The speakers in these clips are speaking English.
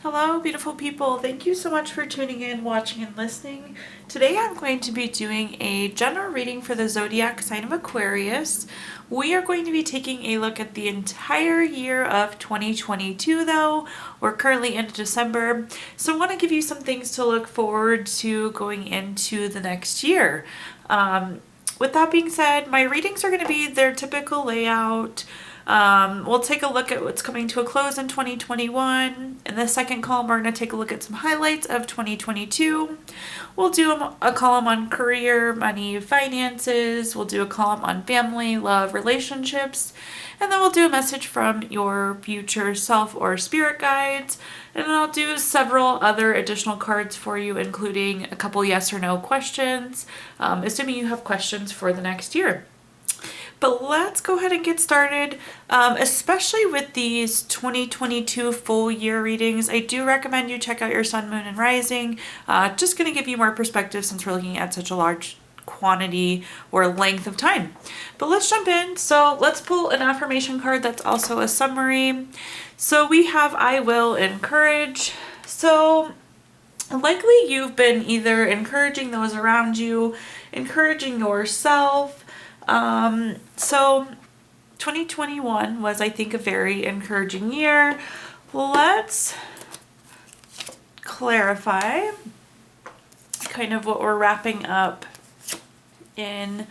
Hello, beautiful people. Thank you so much for tuning in, watching, and listening. Today I'm going to be doing a general reading for the zodiac sign of Aquarius. We are going to be taking a look at the entire year of 2022, though. We're currently into December, so I want to give you some things to look forward to going into the next year. With that being said, my readings are going to be their typical layout. We'll take a look at what's coming to a close in 2021. In the second column, we're going to take a look at some highlights of 2022. We'll do a column on career, money, finances. We'll do a column on family, love, relationships. And then we'll do a message from your future self or spirit guides. And then I'll do several other additional cards for you, including a couple yes or no questions, assuming you have questions for the next year. But let's go ahead and get started, especially with these 2022 full year readings. I do recommend you check out your sun, moon, and rising. Just going to give you more perspective since we're looking at such a large quantity or length of time. But let's jump in. So let's pull an affirmation card that's also a summary. So we have I will encourage. So likely you've been either encouraging those around you, encouraging yourself. So 2021 was, I think, a very encouraging year. Let's clarify kind of what we're wrapping up in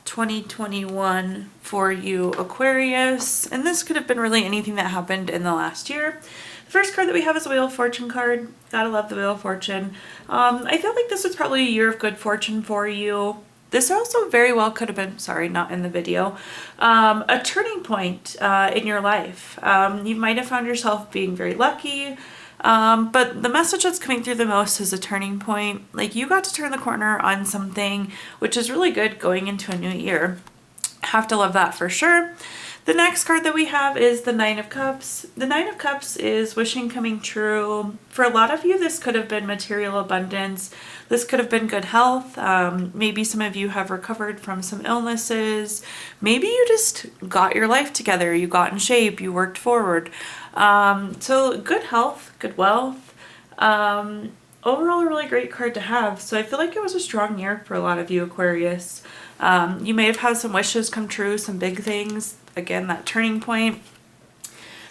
2021 for you, Aquarius. And this could have been really anything that happened in the last year. The first card that we have is a Wheel of Fortune card. Gotta love the Wheel of Fortune. I feel like this was probably a year of good fortune for you. This also very well could have been, sorry, not in the video, a turning point in your life. You might have found yourself being very lucky, but the message that's coming through the most is a turning point. Like you got to turn the corner on something, which is really good going into a new year. Have to love that for sure. The next card that we have is the Nine of Cups. The Nine of Cups is wishing coming true. For a lot of you, this could have been material abundance. This could have been good health. Maybe some of you have recovered from some illnesses. Maybe you just got your life together. You got in shape. You worked forward. So good health, good wealth. Overall, a really great card to have. So I feel like it was a strong year for a lot of you, Aquarius. You may have had some wishes come true, some big things. Again, that turning point.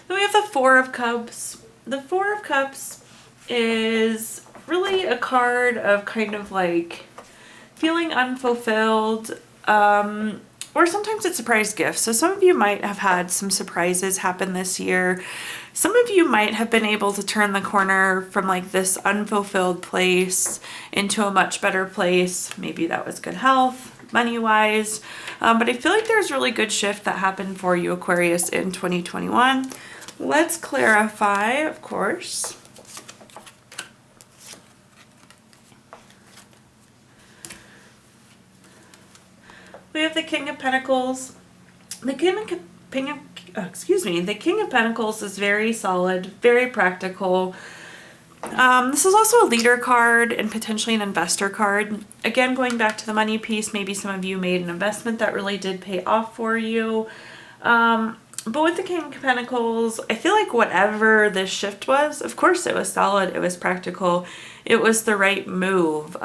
Then we have the Four of Cups. The Four of Cups is really a card of kind of like feeling unfulfilled, or sometimes it's surprise gifts. So some of you might have had some surprises happen this year. Some of you might have been able to turn the corner from like this unfulfilled place into a much better place. Maybe that was good health, money-wise. But I feel like there's a really good shift that happened for you, Aquarius, in 2021. Let's clarify, of course. We have the King of Pentacles. The King of Pentacles is very solid, very practical. This is also a leader card and potentially an investor card. Again, going back to the money piece, maybe some of you made an investment that really did pay off for you. But with the King of Pentacles, I feel like whatever this shift was, of course it was solid, it was practical, it was the right move.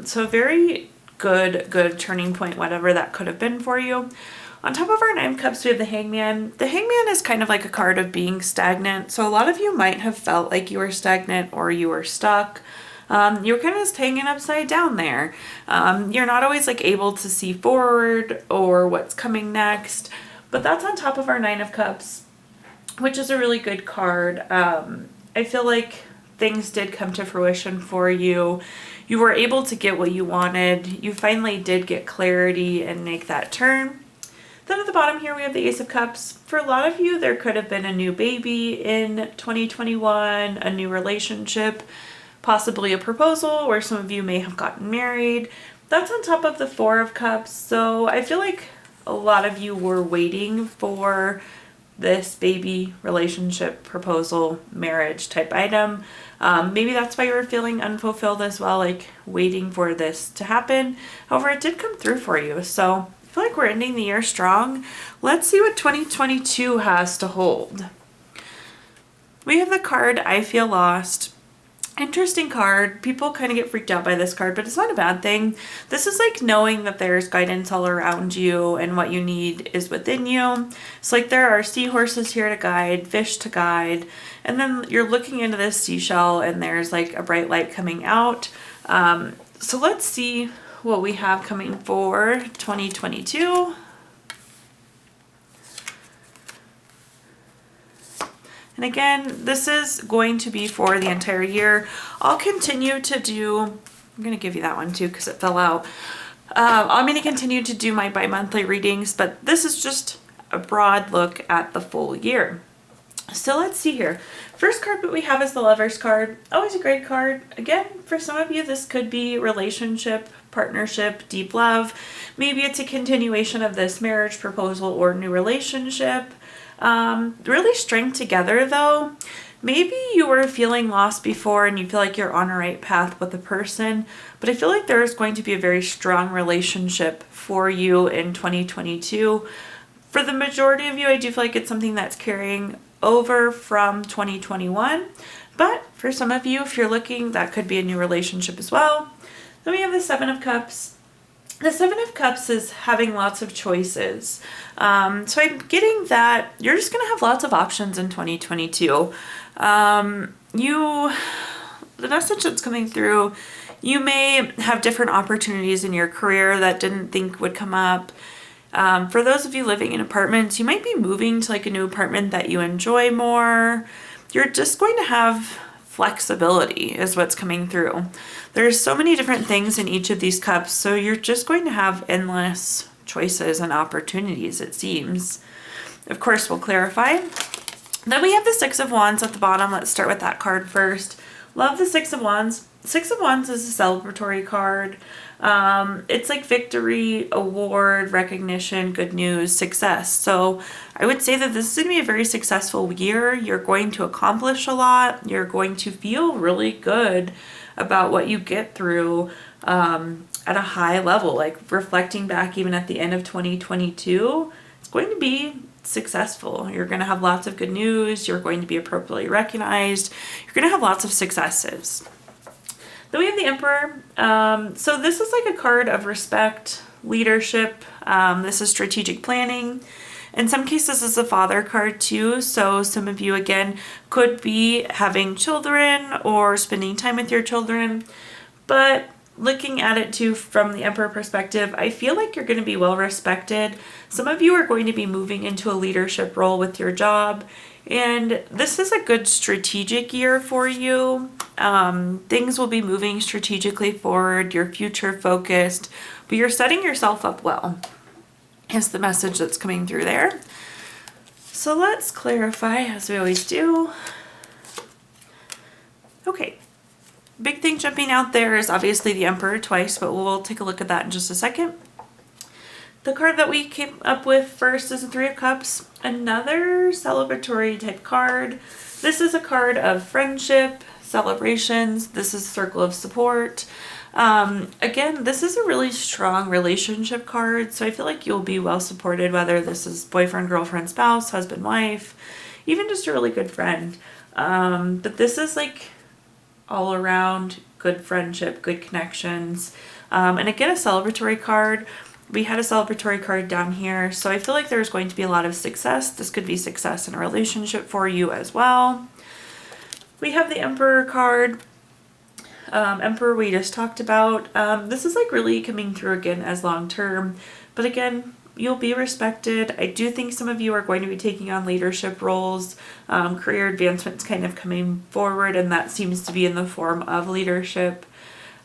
So very good turning point, whatever that could have been for you. On top of our Nine of Cups, we have the Hangman. The Hangman is kind of like a card of being stagnant. So a lot of you might have felt like you were stagnant or you were stuck. You're kind of just hanging upside down there. You're not always like able to see forward or what's coming next. But that's on top of our Nine of Cups, which is a really good card. I feel like things did come to fruition for you. You were able to get what you wanted. You finally did get clarity and make that turn. Then at the bottom here, we have the Ace of Cups. For a lot of you, there could have been a new baby in 2021, a new relationship, possibly a proposal, or some of you may have gotten married. That's on top of the Four of Cups. So I feel like a lot of you were waiting for this baby, relationship, proposal, marriage type item. Maybe that's why you were feeling unfulfilled as well, like waiting for this to happen. However, it did come through for you. So I feel like we're ending the year strong. Let's see what 2022 has to hold. We have the card, I Feel Lost. Interesting card. People kind of get freaked out by this card, but it's not a bad thing. This is like knowing that there's guidance all around you and what you need is within you. So like there are seahorses here to guide, fish to guide, and then you're looking into this seashell and there's like a bright light coming out. So let's see what we have coming for 2022. And again, this is going to be for the entire year. I'll continue to do, I'm going to give you that one too because it fell out. I'm going to continue to do my bi-monthly readings, but this is just a broad look at the full year. So let's see here. First card that we have is the Lover's card. Always a great card. Again, for some of you, this could be relationship, partnership, deep love. Maybe it's a continuation of this marriage proposal or new relationship. Really string together though. Maybe you were feeling lost before and you feel like you're on a right path with a person, but I feel like there is going to be a very strong relationship for you in 2022. For the majority of you, I do feel like it's something that's carrying over from 2021, but for some of you, if you're looking, that could be a new relationship as well. Then we have the Seven of Cups. The Seven of Cups is having lots of choices. So I'm getting that you're just going to have lots of options in 2022. The message that's coming through, you may have different opportunities in your career that didn't think would come up. For those of you living in apartments, you might be moving to like a new apartment that you enjoy more. You're just going to have flexibility is what's coming through. There's so many different things in each of these cups, so you're just going to have endless choices and opportunities, it seems. Of course, we'll clarify. Then we have the Six of Wands at the bottom. Let's start with that card first. Love the Six of Wands. Six of Wands is a celebratory card. It's like victory, award, recognition, good news, success. So I would say that this is going to be a very successful year. You're going to accomplish a lot. You're going to feel really good about what you get through at a high level. Like reflecting back even at the end of 2022, it's going to be successful. You're going to have lots of good news. You're going to be appropriately recognized. You're going to have lots of successes. Then we have the Emperor. So this is like a card of respect, leadership. This is strategic planning. In some cases, it's a father card too. So some of you, again, could be having children or spending time with your children. But looking at it too from the Emperor perspective, I feel like you're going to be well respected. Some of you are going to be moving into a leadership role with your job. And this is a good strategic year for you. Things will be moving strategically forward. You're future focused, but you're setting yourself up well. Is the message that's coming through there. So let's clarify as we always do. Okay. Big thing jumping out there is obviously the Emperor twice, but we'll take a look at that in just a second. The card that we came up with first is the Three of Cups, another celebratory type card. This is a card of friendship, celebrations. This is circle of support. Again, this is a really strong relationship card, so I feel like you'll be well supported, whether this is boyfriend, girlfriend, spouse, husband, wife, even just a really good friend. But this is like all around good friendship, good connections. And again, a celebratory card. We had a celebratory card down here, so I feel like there's going to be a lot of success. This could be success in a relationship for you as well. We have the Emperor card. Emperor we just talked about. This is like really coming through again as long term, but again, you'll be respected. I do think some of you are going to be taking on leadership roles, career advancements kind of coming forward, and that seems to be in the form of leadership.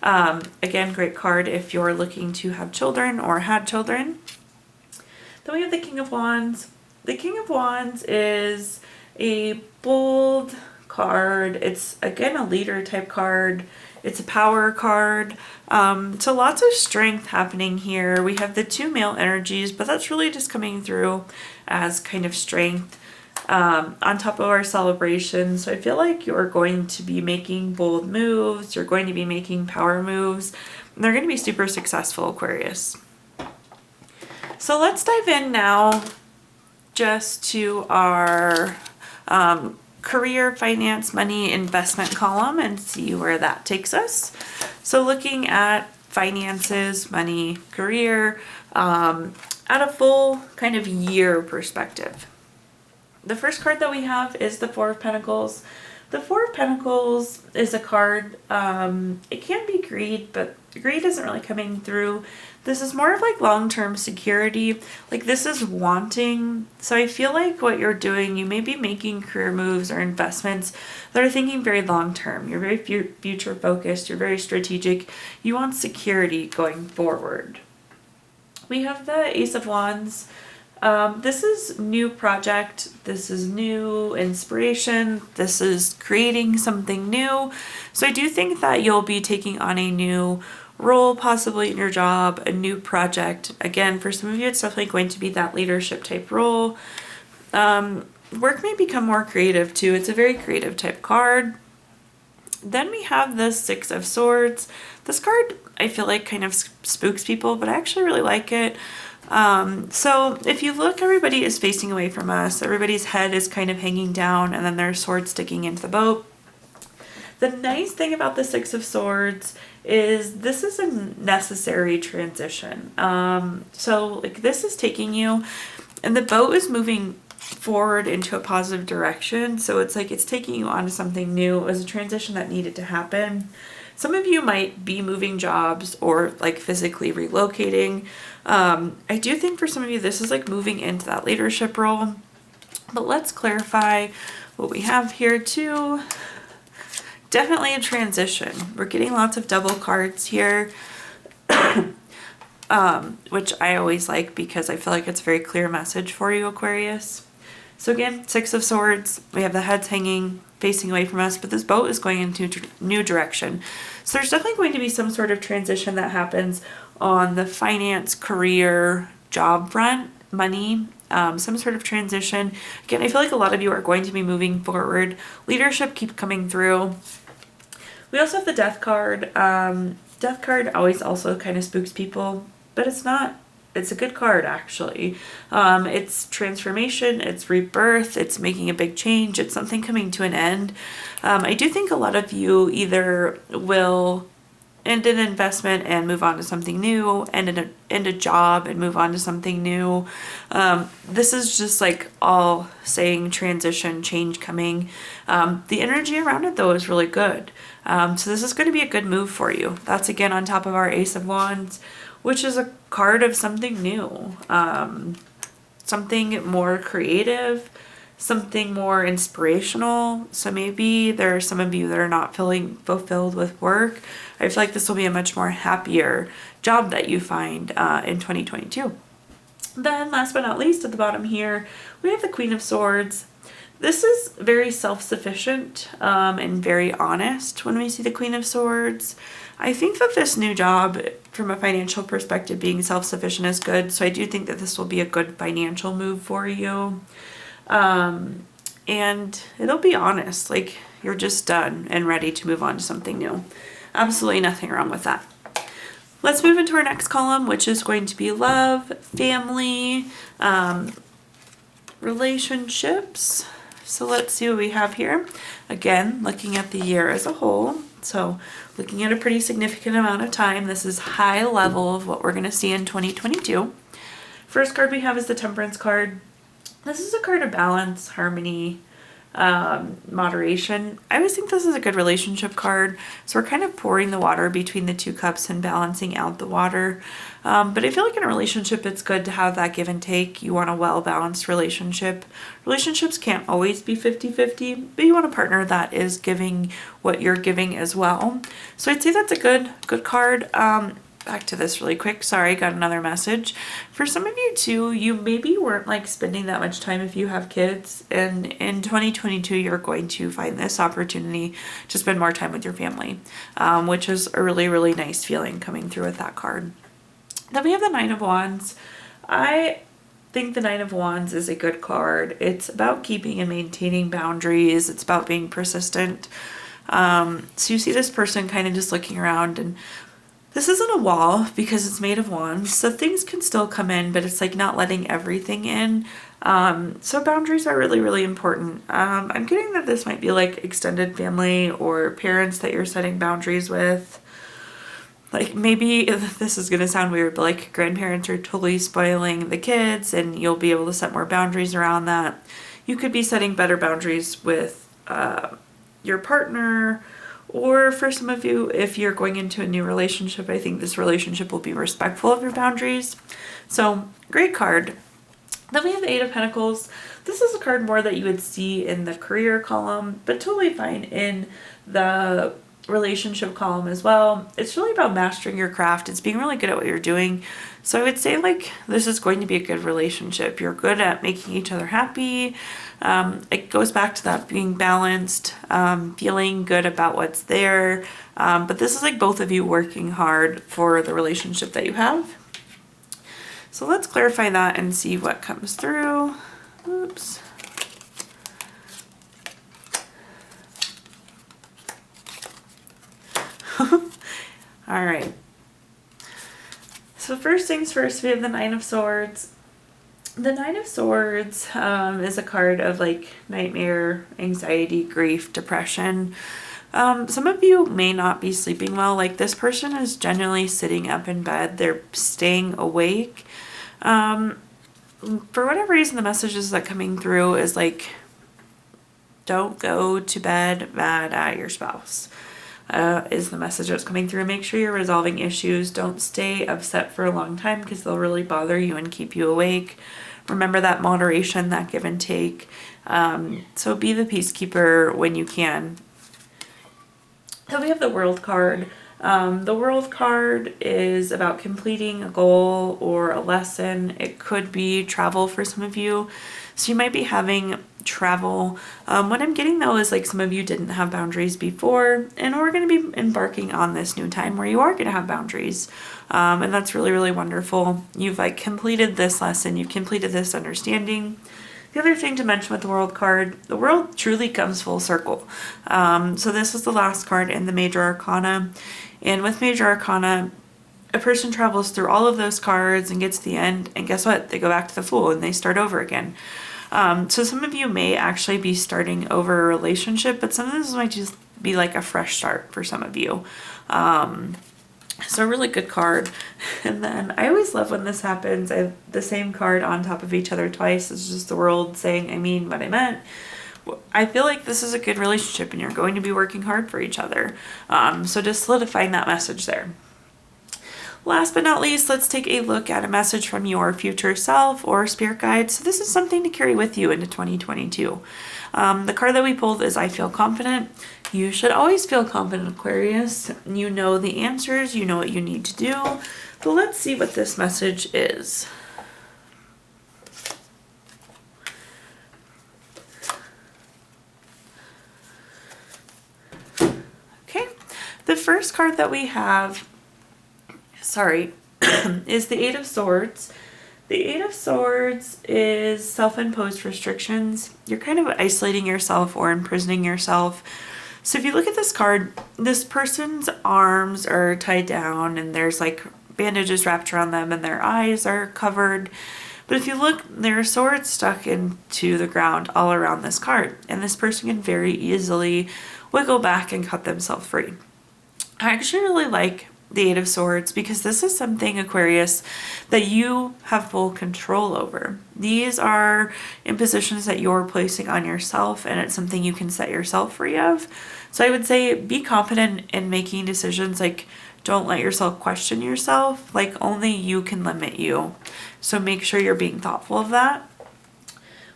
Again, great card if you're looking to have children or had children. Then we have the King of Wands. The King of Wands is a bold card. It's again a leader type card. It's a power card. So lots of strength happening here. We have the two male energies, but that's really just coming through as kind of strength on top of our celebration. So I feel like you're going to be making bold moves. You're going to be making power moves. And they're going to be super successful, Aquarius. So let's dive in now just to our career, finance, money, investment column and see where that takes us. So looking at finances, money, career, at a full kind of year perspective. The first card that we have is the Four of Pentacles. The Four of Pentacles is a card, it can be greed, but greed isn't really coming through. This is more of like long-term security. Like this is wanting. So I feel like what you're doing, you may be making career moves or investments that are thinking very long-term. You're very future focused. You're very strategic. You want security going forward. We have the Ace of Wands. This is new project. This is new inspiration. This is creating something new. So I do think that you'll be taking on a new role, possibly in your job, a new project. Again, for some of you, it's definitely going to be that leadership type role. Work may become more creative too. It's a very creative type card. Then we have the Six of Swords. This card, I feel like kind of spooks people, but I actually really like it. So if you look, everybody is facing away from us. Everybody's head is kind of hanging down and then their sword sticking into the boat. The nice thing about the Six of Swords is this is a necessary transition. So like this is taking you and the boat is moving forward into a positive direction. So it's like it's taking you onto something new. It was a transition that needed to happen. Some of you might be moving jobs or like physically relocating. I do think for some of you, this is like moving into that leadership role. But let's clarify what we have here too. Definitely a transition. We're getting lots of double cards here, which I always like because I feel like it's a very clear message for you, Aquarius. So again, Six of Swords, we have the heads hanging, facing away from us, but this boat is going into a new direction. So there's definitely going to be some sort of transition that happens on the finance, career, job front, money, some sort of transition. Again, I feel like a lot of you are going to be moving forward. Leadership keep coming through. We also have the Death card. Death card always also kind of spooks people, but it's not. It's a good card, actually. It's transformation, it's rebirth, it's making a big change, it's something coming to an end. I do think a lot of you either will end an investment and move on to something new, end a job and move on to something new. This is just like all saying transition, change coming. The energy around it, though, is really good. So this is going to be a good move for you. That's again on top of our Ace of Wands, which is a card of something new, something more creative, something more inspirational. So maybe there are some of you that are not feeling fulfilled with work. I feel like this will be a much more happier job that you find in 2022. Then last but not least, at the bottom here, we have the Queen of Swords. This is very self-sufficient and very honest when we see the Queen of Swords. I think that this new job, from a financial perspective, being self-sufficient is good. So I do think that this will be a good financial move for you. And it'll be honest, like you're just done and ready to move on to something new. Absolutely nothing wrong with that. Let's move into our next column, which is going to be love, family, relationships. So let's see what we have here. Again, looking at the year as a whole. So looking at a pretty significant amount of time. This is high level of what we're going to see in 2022. First card we have is the Temperance card. This is a card of balance, harmony, moderation. I always think this is a good relationship card. So we're kind of pouring the water between the two cups and balancing out the water. But I feel like in a relationship, it's good to have that give and take. You want a well-balanced relationship. Relationships can't always be 50-50, but you want a partner that is giving what you're giving as well. So I'd say that's a good card. Back to this really quick. Sorry, got another message. For some of you too, you maybe weren't like spending that much time if you have kids, and in 2022 you're going to find this opportunity to spend more time with your family, which is a really, really nice feeling coming through with that card. Then we have the Nine of Wands. I think the Nine of Wands is a good card. It's about keeping and maintaining boundaries. It's about being persistent. So you see this person kind of just looking around and This isn't a wall because it's made of wands, so things can still come in, but it's like not letting everything in. So boundaries are really, really important. I'm getting that this might be like extended family or parents that you're setting boundaries with. Like maybe this is going to sound weird, but like grandparents are totally spoiling the kids and you'll be able to set more boundaries around that. You could be setting better boundaries with your partner, or for some of you, if you're going into a new relationship, I think this relationship will be respectful of your boundaries. So great card. Then we have the Eight of Pentacles. This is a card more that you would see in the career column, but totally fine in the relationship column as well. It's really about mastering your craft. It's being really good at what you're doing. So I would say like this is going to be a good relationship. You're good at making each other happy. It goes back to that being balanced, feeling good about what's there. But this is like both of you working hard for the relationship that you have. So let's clarify that and see what comes through. Oops. All right. So first things first, we have the Nine of Swords. The Nine of Swords is a card of like nightmare, anxiety, grief, depression. Some of you may not be sleeping well. Like this person is genuinely sitting up in bed. They're staying awake. For whatever reason, the messages that coming through is like, don't go to bed mad at your spouse. Is the message that's coming through. Make sure you're resolving issues. Don't stay upset for a long time because they'll really bother you and keep you awake. Remember that moderation, that give and take. So be the peacekeeper when you can. So we have the World card. The World card is about completing a goal or a lesson. It could be travel for some of you. So you might be having travel. What I'm getting though is like some of you didn't have boundaries before, and we're going to be embarking on this new time where you are going to have boundaries. And that's really, really wonderful. You've like completed this lesson. You've completed this understanding. The other thing to mention with the World card, the World truly comes full circle. So this is the last card in the Major Arcana. And with Major Arcana, a person travels through all of those cards and gets to the end, and guess what? They go back to the Fool and they start over again. So some of you may actually be starting over a relationship, but some of this might just be like a fresh start for some of you. So a really good card. And then I always love when this happens. I have the same card on top of each other twice. It's just the World saying, I mean what I meant. I feel like this is a good relationship and you're going to be working hard for each other. So just solidifying that message there. Last but not least, let's take a look at a message from your future self or spirit guide. So this is something to carry with you into 2022. The card that we pulled is I feel confident. You should always feel confident, Aquarius. You know the answers, you know what you need to do. But let's see what this message is. Okay, the first card that we have is the Eight of Swords. The Eight of Swords is self-imposed restrictions. You're kind of isolating yourself or imprisoning yourself. So if you look at this card, this person's arms are tied down and there's like bandages wrapped around them and their eyes are covered. But if you look, there are swords stuck into the ground all around this card. And this person can very easily wiggle back and cut themselves free. I actually really like the Eight of Swords because this is something, Aquarius, that you have full control over. These are impositions that you're placing on yourself, and it's something you can set yourself free of. So I would say be confident in making decisions. Like, don't let yourself question yourself. Like, only you can limit you. So make sure you're being thoughtful of that.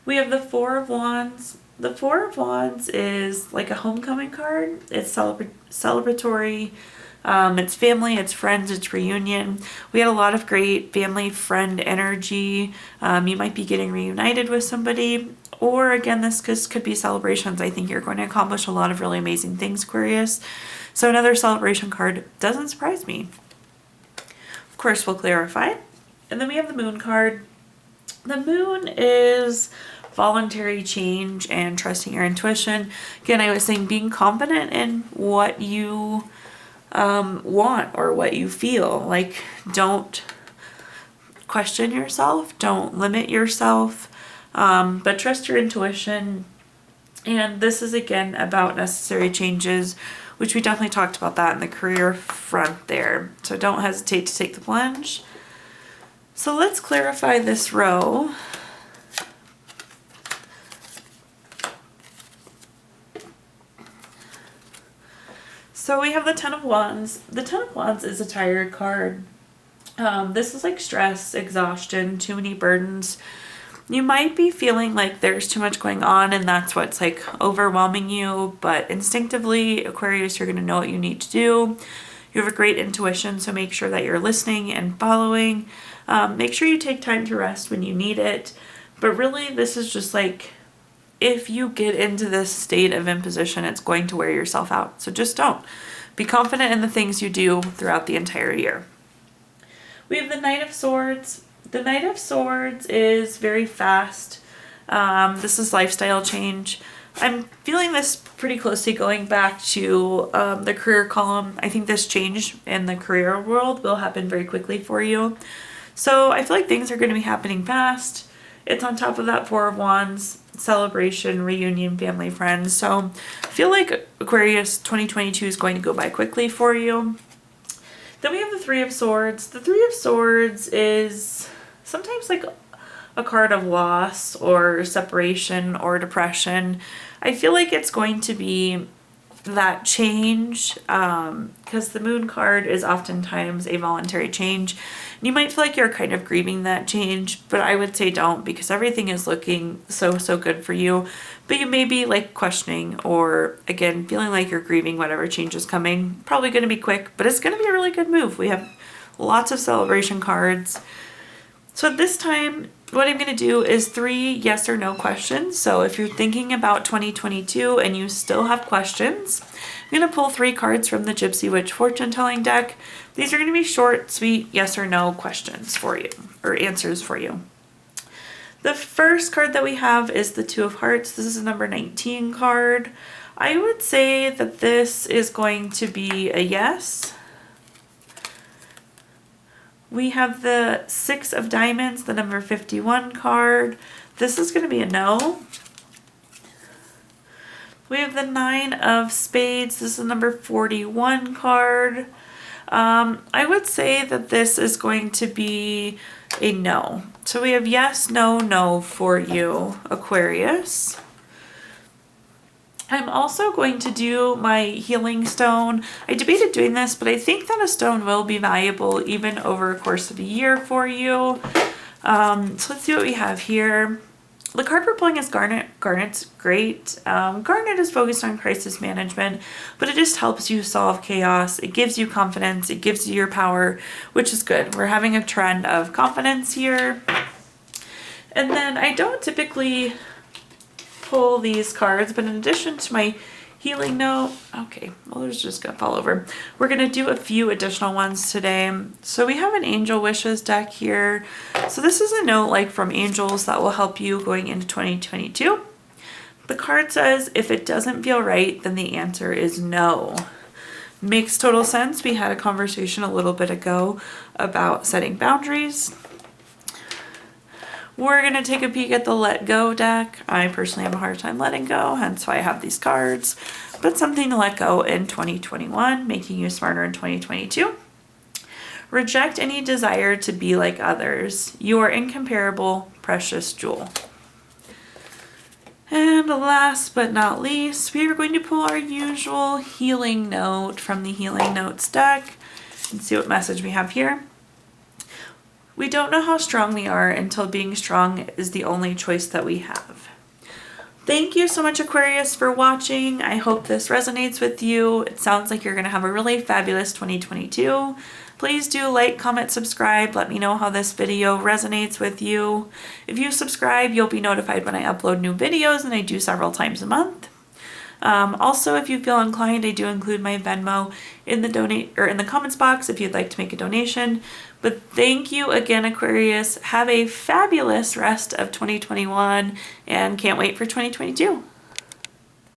We have the Four of Wands. The Four of Wands is like a homecoming card. It's celebratory. It's family, it's friends, it's reunion. We had a lot of great family friend energy. You might be getting reunited with somebody, or again, this could be celebrations. I think you're going to accomplish a lot of really amazing things, Aquarius. So another celebration card doesn't surprise me. Of course, we'll clarify. And then we have the Moon card. The Moon is voluntary change and trusting your intuition. Again, I was saying being confident in what you want or what you feel. Like, don't question yourself, don't limit yourself, but trust your intuition. And this is again about necessary changes, which we definitely talked about that in the career front there. So don't hesitate to take the plunge. So let's clarify this row. So we have the Ten of Wands. The Ten of Wands is a tired card. This is like stress, exhaustion, too many burdens. You might be feeling like there's too much going on and that's what's like overwhelming you, but instinctively, Aquarius, you're going to know what you need to do. You have a great intuition, so make sure that you're listening and following. Make sure you take time to rest when you need it. But really, this is just like, if you get into this state of imposition, it's going to wear yourself out. So just don't. Be confident in the things you do throughout the entire year. We have the Knight of Swords. The Knight of Swords is very fast. This is lifestyle change. I'm feeling this pretty closely going back to the career column. I think this change in the career world will happen very quickly for you. So I feel like things are going to be happening fast. It's on top of that Four of Wands, celebration, reunion, family, friends. So I feel like Aquarius 2022 is going to go by quickly for you. Then we have the Three of Swords. The Three of Swords is sometimes like a card of loss or separation or depression. I feel like it's going to be that change because the Moon card is oftentimes a voluntary change. You might feel like you're kind of grieving that change, but I would say don't, because everything is looking so good for you. But you may be like questioning or again feeling like you're grieving whatever change is coming. Probably going to be quick, but it's going to be a really good move. We have lots of celebration cards. So this time, what I'm going to do is 3 yes or no questions. So if you're thinking about 2022 and you still have questions, I'm going to pull 3 cards from the Gypsy Witch fortune telling deck. These are going to be short, sweet, yes or no questions for you, or answers for you. The first card that we have is the Two of Hearts. This is a number 19 card. I would say that this is going to be a yes. We have the Six of Diamonds, the number 51 card. This is going to be a no. We have the Nine of Spades. This is number 41 card. I would say that this is going to be a no. So we have yes, no, no for you, Aquarius. I'm also going to do my healing stone. I debated doing this, but I think that a stone will be valuable even over a course of a year for you. So let's see what we have here. The card we're pulling is Garnet. Garnet's great. Garnet is focused on crisis management, but it just helps you solve chaos. It gives you confidence. It gives you your power, which is good. We're having a trend of confidence here. And then I don't typically pull these cards, but in addition to my healing note, okay, well, there's just gonna fall over. We're gonna do a few additional ones today. So we have an Angel Wishes deck here. So this is a note like from angels that will help you going into 2022. The card says, if it doesn't feel right, then the answer is no. Makes total sense. We had a conversation a little bit ago about setting boundaries. We're going to take a peek at the Let Go deck. I personally have a hard time letting go, hence why I have these cards. But something to let go in 2021, making you smarter in 2022. Reject any desire to be like others. You are incomparable, precious jewel. And last but not least, we are going to pull our usual healing note from the Healing Notes deck and see what message we have here. We don't know how strong we are until being strong is the only choice that we have. Thank you so much, Aquarius, for watching. I hope this resonates with you. It sounds like you're going to have a really fabulous 2022. Please do like, comment, subscribe. Let me know how this video resonates with you. If you subscribe, you'll be notified when I upload new videos, and I do several times a month. Also, if you feel inclined, I do include my Venmo in the comments box if you'd like to make a donation. But thank you again, Aquarius. Have a fabulous rest of 2021 and can't wait for 2022.